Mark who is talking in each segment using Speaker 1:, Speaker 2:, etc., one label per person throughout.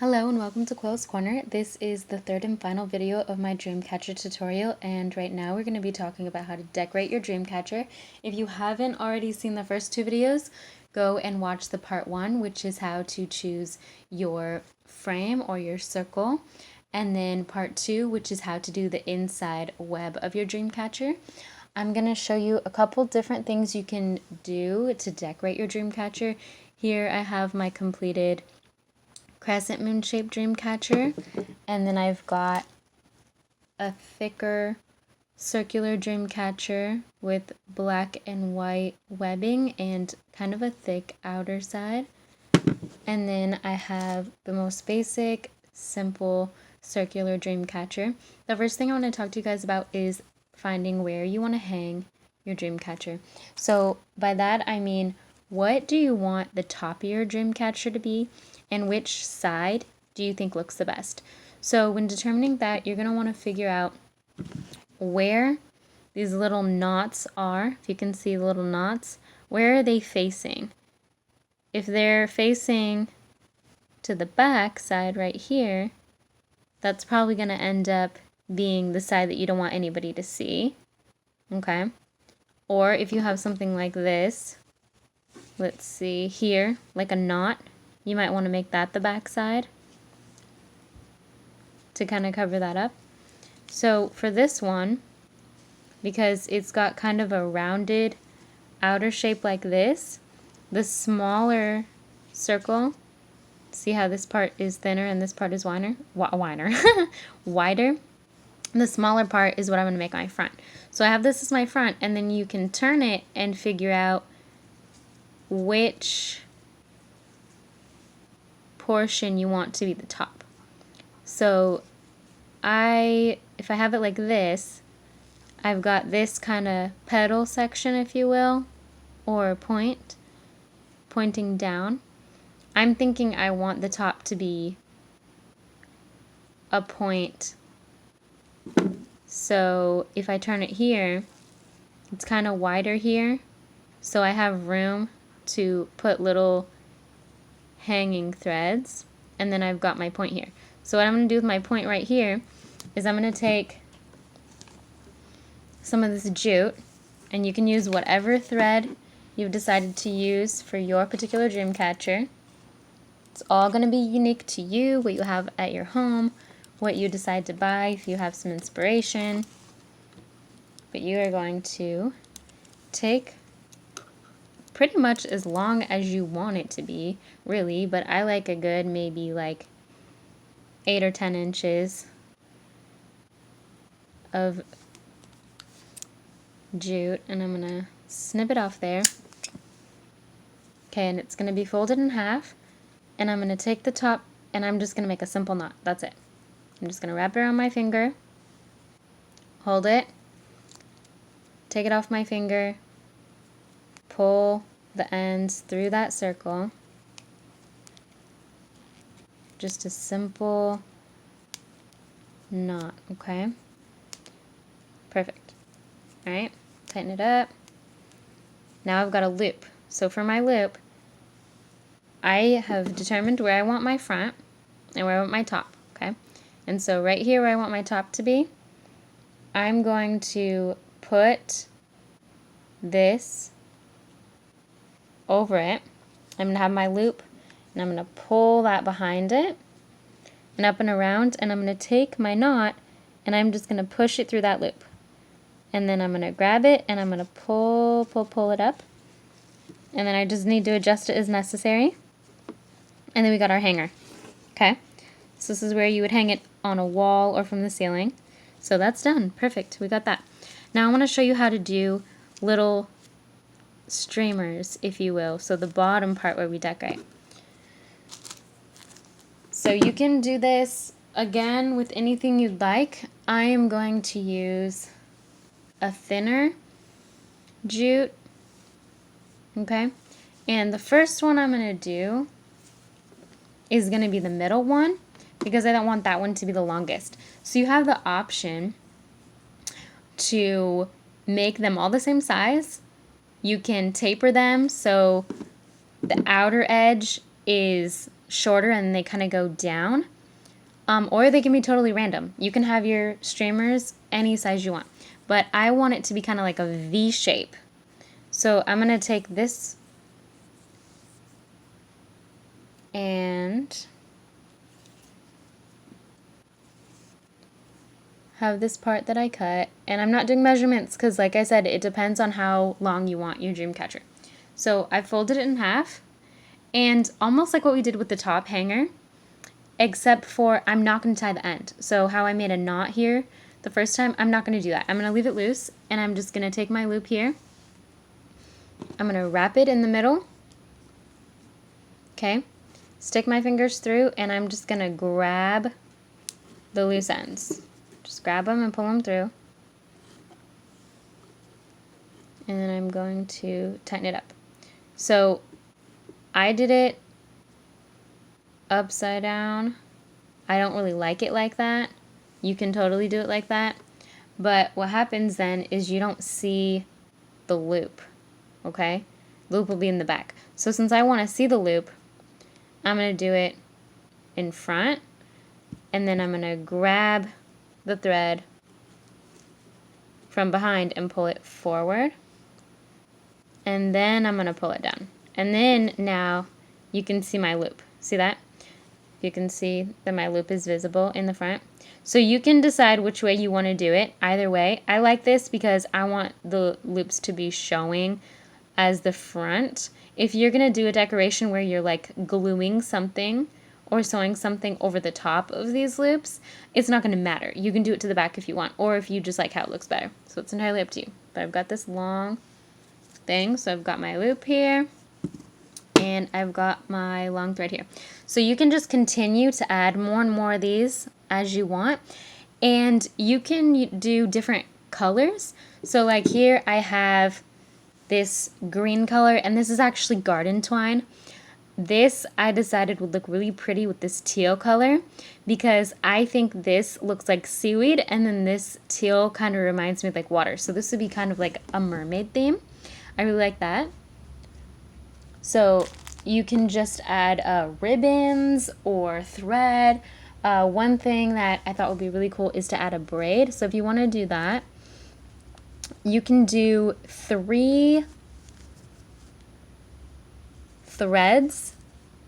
Speaker 1: Hello and welcome to Quill's Corner. This is the third and final video of my Dreamcatcher tutorial, and right now we're going to be talking about how to decorate your Dreamcatcher. If you haven't already seen the first two videos, go and watch the part one, which is how to choose your frame or your circle, and then part two, which is how to do the inside web of your Dreamcatcher. I'm going to show you a couple different things you can do to decorate your Dreamcatcher. Here I have my completed crescent moon shaped Dreamcatcher, and then I've got a thicker circular Dreamcatcher with black and white webbing and kind of a thick outer side. And then I have the most basic, simple circular Dreamcatcher. The first thing I want to talk to you guys about is finding where you want to hang your Dreamcatcher. So by that I mean, what do you want the top of your Dreamcatcher to be, and which side do you think looks the best? So when determining that, you're going to want to figure out where these little knots are. If you can see the little knots, where are they facing? If they're facing to the back side right here, that's probably going to end up being the side that you don't want anybody to see. Okay? Or if you have something like this, let's see here, like a knot, you might want to make that the back side to kind of cover that up. So for this one, because it's got kind of a rounded outer shape like this, the smaller circle, see how this part is thinner and this part is wider? Wider. The smaller part is what I'm going to make my front. So I have this as my front, and then you can turn it and figure out which portion you want to be the top. So if I have it like this, I've got this kind of petal section, if you will, or pointing down. I'm thinking I want the top to be a point. So if I turn it here, it's kind of wider here, so I have room to put little hanging threads, and then I've got my point here. So what I'm going to do with my point right here is I'm going to take some of this jute, and you can use whatever thread you've decided to use for your particular Dreamcatcher. It's all going to be unique to you, what you have at your home, what you decide to buy, if you have some inspiration. But you are going to take pretty much as long as you want it to be, really, but I like a good maybe like 8 or 10 inches of jute, and I'm gonna snip it off there. Okay, and it's gonna be folded in half, and I'm gonna take the top and I'm just gonna make a simple knot. That's it. I'm just gonna wrap it around my finger, hold it, take it off my finger, pull the ends through that circle. Just a simple knot, okay? Perfect. Alright, tighten it up. Now I've got a loop. So for my loop, I have determined where I want my front and where I want my top, okay? And so right here where I want my top to be, I'm going to put this over it. I'm going to have my loop, and I'm going to pull that behind it and up and around, and I'm going to take my knot and I'm just going to push it through that loop. And then I'm going to grab it and I'm going to pull it up. And then I just need to adjust it as necessary. And then we got our hanger. Okay? So this is where you would hang it on a wall or from the ceiling. So that's done. Perfect. We got that. Now I want to show you how to do little streamers, if you will. So the bottom part where we decorate. So you can do this again with anything you'd like. I am going to use a thinner jute. Okay? And the first one I'm going to do is going to be the middle one, because I don't want that one to be the longest. So you have the option to make them all the same size. You can taper them so the outer edge is shorter and they kind of go down. Or they can be totally random. You can have your streamers any size you want. But I want it to be kind of like a V shape. So I'm going to take this and have this part that I cut. And I'm not doing measurements because, like I said, it depends on how long you want your Dreamcatcher. So I folded it in half, and almost like what we did with the top hanger, except for I'm not going to tie the end. So how I made a knot here the first time, I'm not going to do that. I'm going to leave it loose, and I'm just going to take my loop here. I'm going to wrap it in the middle. Okay. Stick my fingers through, and I'm just going to grab the loose ends. Just grab them and pull them through. And then I'm going to tighten it up. So I did it upside down. I don't really like it like that. You can totally do it like that. But what happens then is you don't see the loop. Okay? Loop will be in the back. So since I want to see the loop, I'm going to do it in front. And then I'm going to grab the thread from behind and pull it forward. And then I'm going to pull it down. And then now you can see my loop. See that? You can see that my loop is visible in the front. So you can decide which way you want to do it. Either way, I like this because I want the loops to be showing as the front. If you're going to do a decoration where you're like gluing something or sewing something over the top of these loops, it's not going to matter. You can do it to the back if you want, or if you just like how it looks better. So it's entirely up to you. But I've got this long thing, so I've got my loop here, and I've got my long thread here. So you can just continue to add more and more of these as you want, and you can do different colors. So like here I have this green color, and this is actually garden twine. This I decided would look really pretty with this teal color because I think this looks like seaweed, and then this teal kind of reminds me of like water. So this would be kind of like a mermaid theme. I really like that. So you can just add ribbons or thread. One thing that I thought would be really cool is to add a braid. So if you want to do that, you can do 3 threads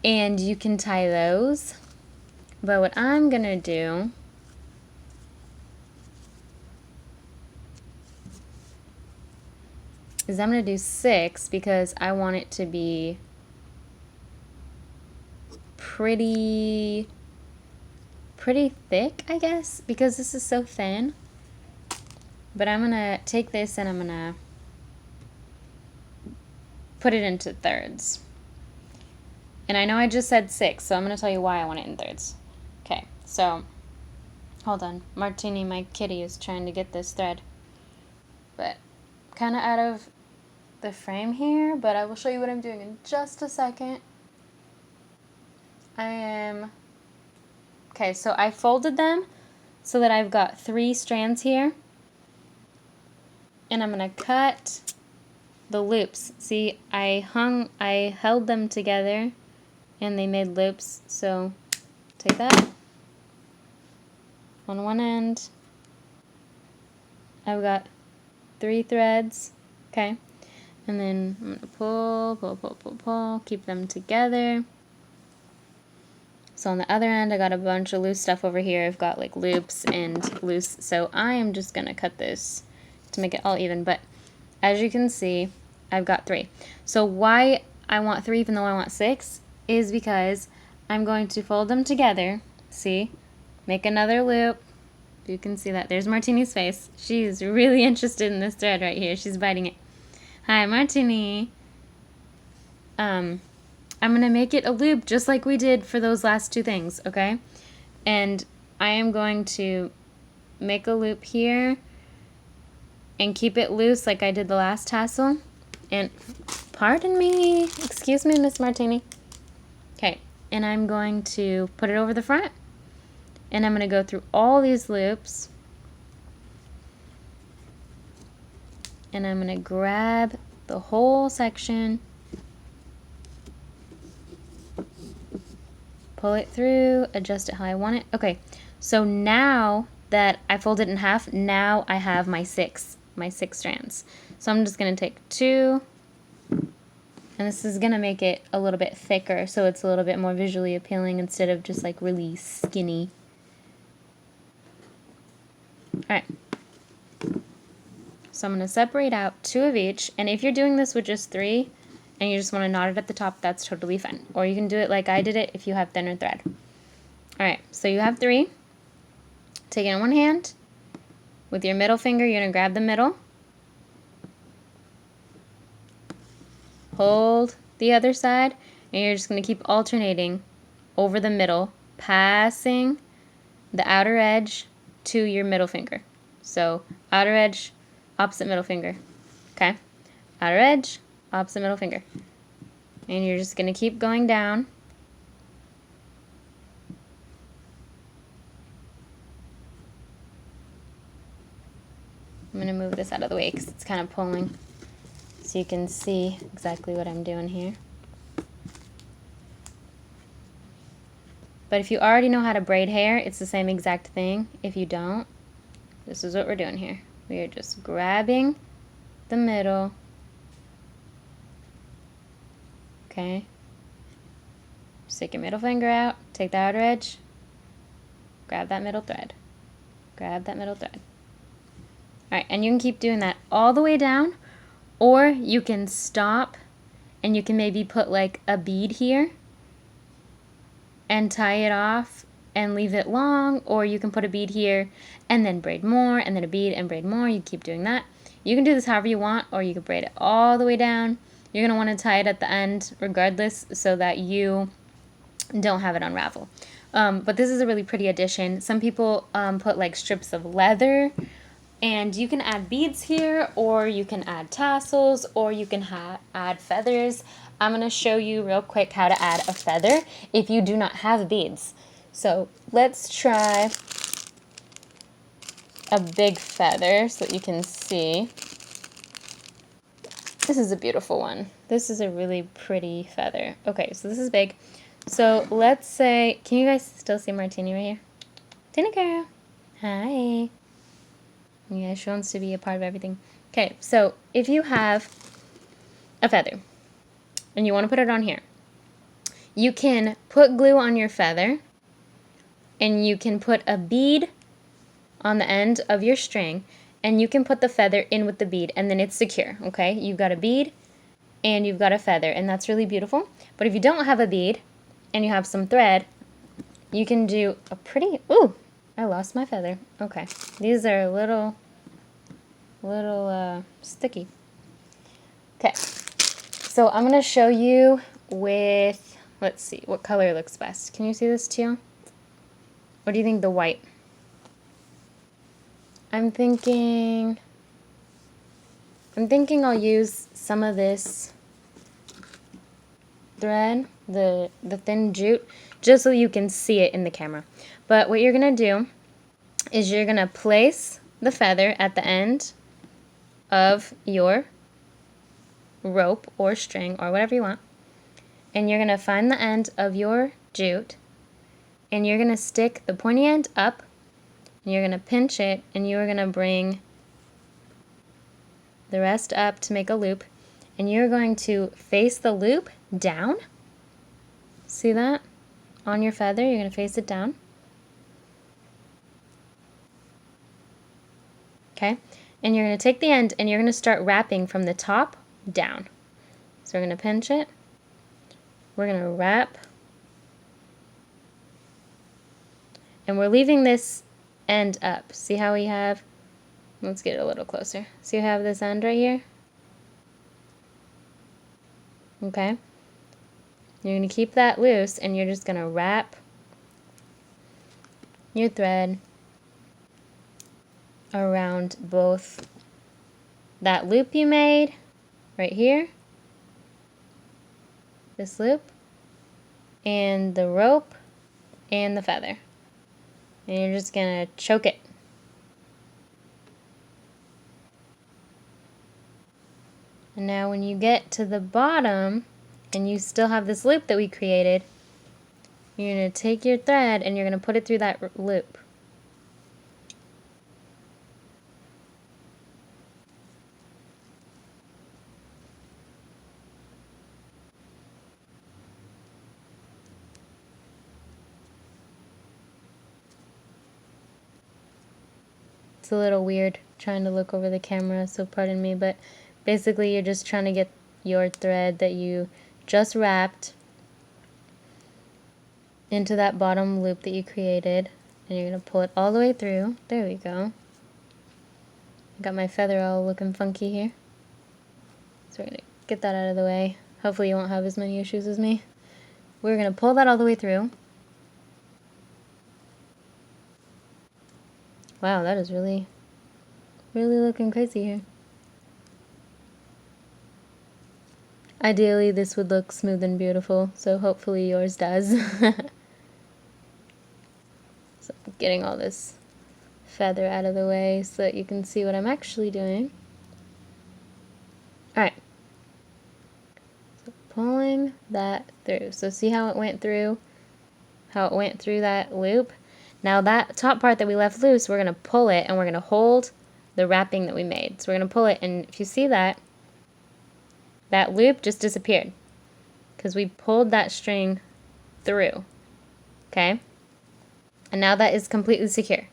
Speaker 1: and you can tie those. But what I'm going to do is I'm going to do 6 because I want it to be pretty thick, I guess, because this is so thin. But I'm going to take this and I'm going to put it into thirds. And I know I just said 6, so I'm going to tell you why I want it in thirds. Okay, so hold on. Martini, my kitty, is trying to get this thread. But kind of out of the frame here, but I will show you what I'm doing in just a second. Okay, so I folded them so that I've got 3 strands here. And I'm going to cut the loops. See, I held them together and they made loops. So take that on one end. I've got 3 threads, okay? And then I'm going to pull, keep them together. So on the other end, I got a bunch of loose stuff over here. I've got like loops and loose. So I am just going to cut this to make it all even. But as you can see, I've got 3. So why I want 3 even though I want 6 is because I'm going to fold them together. See? Make another loop. You can see that. There's Martini's face. She's really interested in this thread right here. She's biting it. Hi, Martini. I'm going to make it a loop just like we did for those last 2 things, okay? And I am going to make a loop here and keep it loose like I did the last tassel. And pardon me. Excuse me, Miss Martini. Okay, and I'm going to put it over the front. And I'm going to go through all these loops. And I'm going to grab the whole section pull it through, adjust it how I want it. Okay, so now that I folded it in half, now I have my six strands. So I'm just gonna take 2, and this is gonna make it a little bit thicker so it's a little bit more visually appealing instead of just like really skinny. Alright, so I'm gonna separate out 2 of each, and if you're doing this with just 3 and you just want to knot it at the top, that's totally fine. Or you can do it like I did it if you have thinner thread. Alright, so you have 3. Take it in one hand. With your middle finger, you're going to grab the middle. Hold the other side, and you're just going to keep alternating over the middle, passing the outer edge to your middle finger. So, outer edge, opposite middle finger. Okay? Outer edge, opposite middle finger. And you're just going to keep going down. I'm going to move this out of the way because it's kind of pulling, so you can see exactly what I'm doing here. But if you already know how to braid hair, it's the same exact thing. If you don't, this is what we're doing here. We are just grabbing the middle. Okay. Stick your middle finger out, take the outer edge, grab that middle thread. Grab that middle thread. Alright, and you can keep doing that all the way down, or you can stop and you can maybe put like a bead here and tie it off and leave it long, or you can put a bead here and then braid more, and then a bead and braid more. You keep doing that. You can do this however you want, or you can braid it all the way down. You're going to want to tie it at the end regardless so that you don't have it unravel. But this is a really pretty addition. Some people put like strips of leather, and you can add beads here, or you can add tassels, or you can add feathers. I'm going to show you real quick how to add a feather if you do not have beads. So let's try a big feather so that you can see. This is a beautiful one. This is a really pretty feather. Okay, so this is big. So let's say, can you guys still see Martini right here? Tina girl. Hi. Yeah, she wants to be a part of everything. Okay, so if you have a feather and you want to put it on here, you can put glue on your feather, and you can put a bead on the end of your string, and you can put the feather in with the bead, and then it's secure, okay? You've got a bead and you've got a feather, and that's really beautiful. But if you don't have a bead and you have some thread, you can do a pretty, ooh, I lost my feather. Okay, these are a little sticky. Okay, so I'm going to show you with, let's see, what color looks best. Can you see this too? What do you think the white? I'm thinking I'll use some of this thread, the thin jute, just so you can see it in the camera. But what you're going to do is you're going to place the feather at the end of your rope or string or whatever you want, and you're going to find the end of your jute, and you're going to stick the pointy end up, and you're going to pinch it, and you're going to bring the rest up to make a loop, and you're going to face the loop down. See that? On your feather, you're going to face it down. Okay? And you're going to take the end and you're going to start wrapping from the top down. So we're going to pinch it. We're going to wrap. And we're leaving this end up. See how we have, let's get it a little closer. See how we have this end right here? Okay? You're going to keep that loose, and you're just going to wrap your thread around both that loop you made right here, this loop, and the rope and the feather. And you're just going to choke it. And now when you get to the bottom and you still have this loop that we created, you're going to take your thread and you're going to put it through that loop. It's a little weird trying to look over the camera, so pardon me, but basically you're just trying to get your thread that you just wrapped into that bottom loop that you created, and you're going to pull it all the way through. There we go. I got my feather all looking funky here. So we're going to get that out of the way. Hopefully you won't have as many issues as me. We're going to pull that all the way through. Wow, that is really looking crazy here. Ideally, this would look smooth and beautiful, so hopefully yours does. So I'm getting all this feather out of the way so that you can see what I'm actually doing. Alright. So pulling that through. So see how it went through? How it went through that loop? Now that top part that we left loose, we're going to pull it and we're going to hold the wrapping that we made. So we're going to pull it, and if you see that, that loop just disappeared because we pulled that string through. Okay? And now that is completely secure.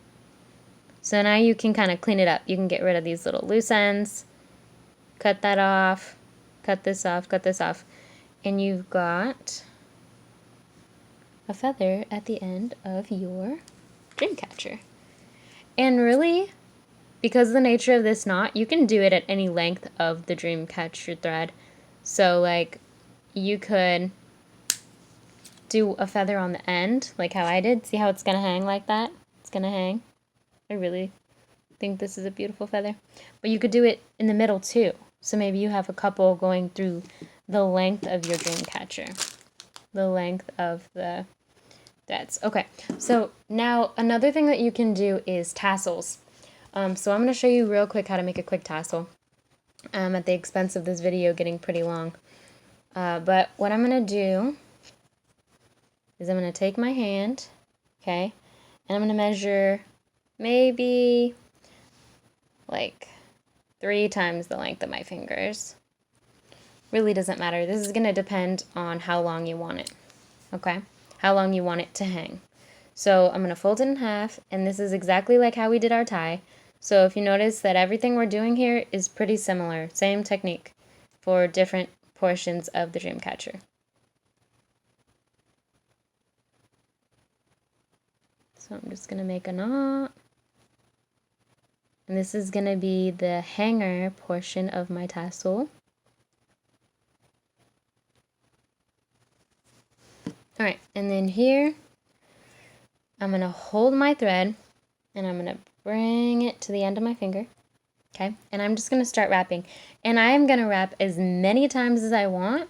Speaker 1: So now you can kind of clean it up. You can get rid of these little loose ends, cut that off, cut this off, cut this off, and you've got a feather at the end of your Dreamcatcher. And really, because of the nature of this knot, you can do it at any length of the Dreamcatcher thread. So like you could do a feather on the end, like how I did. See how it's gonna hang like that? It's gonna hang. I really think this is a beautiful feather. But you could do it in the middle too. So maybe you have a couple going through the length of your Dreamcatcher. The length of the threads. Okay, so now another thing that you can do is tassels. So I'm going to show you real quick how to make a quick tassel. At the expense of this video getting pretty long. But what I'm going to do is I'm going to take my hand, okay, and I'm going to measure maybe like 3 times the length of my fingers. Really doesn't matter. This is going to depend on how long you want it, okay? How long you want it to hang. So I'm going to fold it in half, and this is exactly like how we did our tie. So if you notice that everything we're doing here is pretty similar, same technique for different portions of the Dreamcatcher. So I'm just going to make a knot. And this is going to be the hanger portion of my tassel. Alright, and then here, I'm going to hold my thread, and I'm going to bring it to the end of my finger, okay? And I'm just going to start wrapping. And I am going to wrap as many times as I want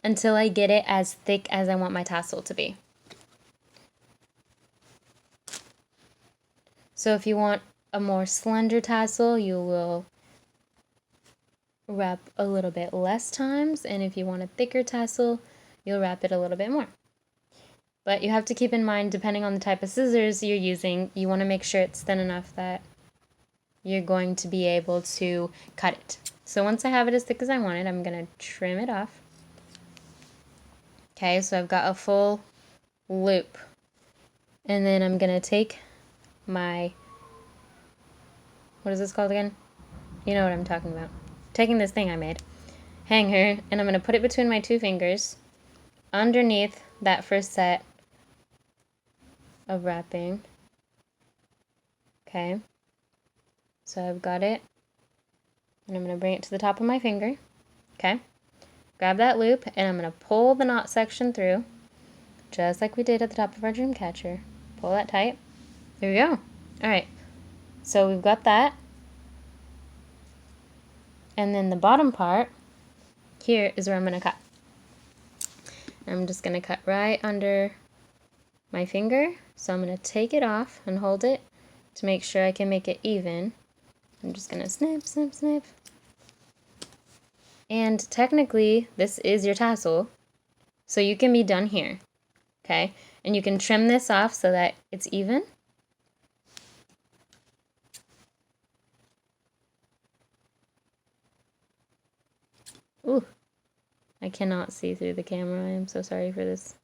Speaker 1: until I get it as thick as I want my tassel to be. So if you want a more slender tassel, you will wrap a little bit less times. And if you want a thicker tassel, you'll wrap it a little bit more. But you have to keep in mind, depending on the type of scissors you're using, you want to make sure it's thin enough that you're going to be able to cut it. So once I have it as thick as I want it, I'm going to trim it off. Okay, so I've got a full loop. And then I'm going to take my, what is this called again? You know what I'm talking about. Taking this thing I made, hanger, and I'm going to put it between my 2 fingers underneath that first set of wrapping. Okay, so I've got it, and I'm going to bring it to the top of my finger. Okay, grab that loop, and I'm going to pull the knot section through, just like we did at the top of our Dreamcatcher. Pull that tight. There we go. Alright, so we've got that, and then the bottom part here is where I'm going to cut. I'm just going to cut right under my finger. So I'm going to take it off and hold it to make sure I can make it even. I'm just going to snip, snip, snip. And technically, this is your tassel. So you can be done here. Okay? And you can trim this off so that it's even. Ooh, I cannot see through the camera. I am so sorry for this.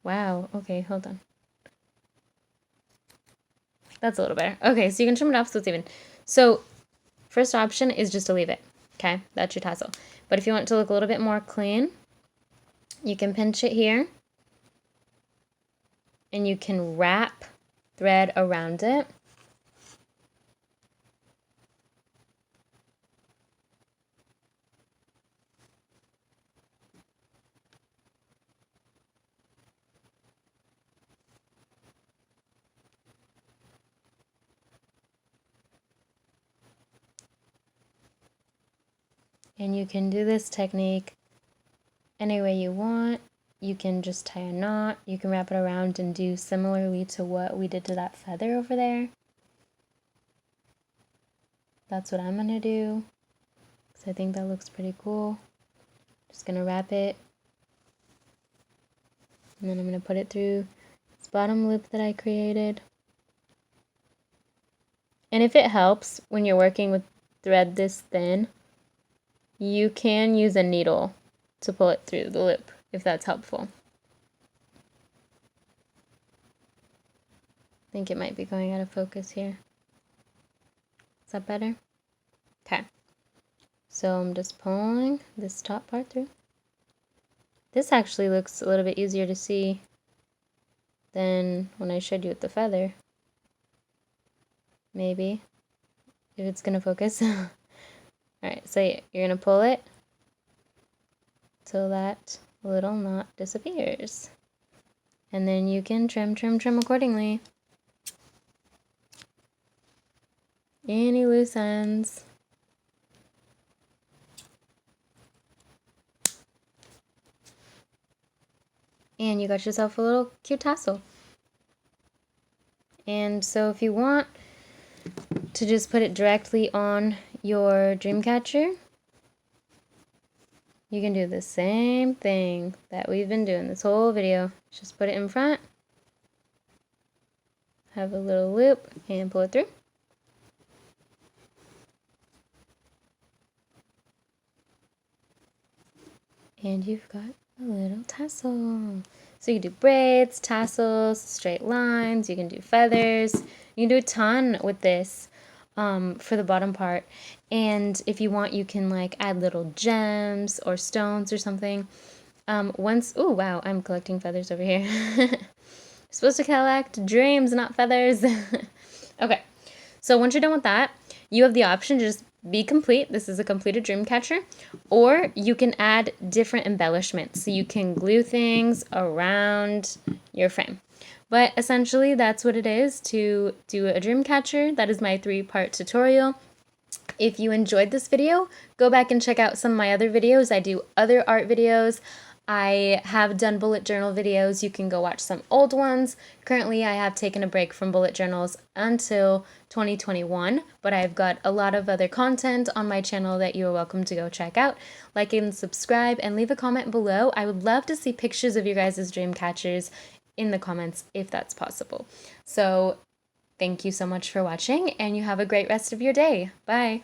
Speaker 1: Wow, okay, hold on. That's a little better. Okay, so you can trim it off so it's even. So, first option is just to leave it. Okay, that's your tassel. But if you want it to look a little bit more clean, you can pinch it here. And you can wrap thread around it. And you can do this technique any way you want. You can just tie a knot. You can wrap it around and do similarly to what we did to that feather over there. That's what I'm going to do, because I think that looks pretty cool. Just going to wrap it. And then I'm going to put it through this bottom loop that I created. And if it helps when you're working with thread this thin, you can use a needle to pull it through the loop, if that's helpful. I think it might be going out of focus here. Is that better? Okay. So I'm just pulling this top part through. This actually looks a little bit easier to see than when I showed you with the feather. Maybe, if it's gonna focus. Alright, so you're gonna pull it till that little knot disappears. And then you can trim accordingly. Any loose ends. And you got yourself a little cute tassel. And so if you want to just put it directly on your Dreamcatcher, you can do the same thing that we've been doing this whole video. Just put it in front, have a little loop, and pull it through. And you've got a little tassel. So you can do braids, tassels, straight lines, you can do feathers. You can do a ton with this for the bottom part. And if you want, you can like add little gems or stones or something. Oh wow, I'm collecting feathers over here. You're supposed to collect dreams, not feathers. Okay, so once you're done with that, you have the option to just be complete. This is a completed Dreamcatcher. Or you can add different embellishments. So you can glue things around your frame. But essentially, that's what it is to do a Dreamcatcher. That is my 3-part tutorial. If you enjoyed this video, go back and check out some of my other videos. I do other art videos. I have done bullet journal videos. You can go watch some old ones. Currently, I have taken a break from bullet journals until 2021, but I've got a lot of other content on my channel that you're welcome to go check out. Like and subscribe and leave a comment below. I would love to see pictures of your guys' Dreamcatchers in the comments if that's possible. So thank you so much for watching, and you have a great rest of your day. Bye!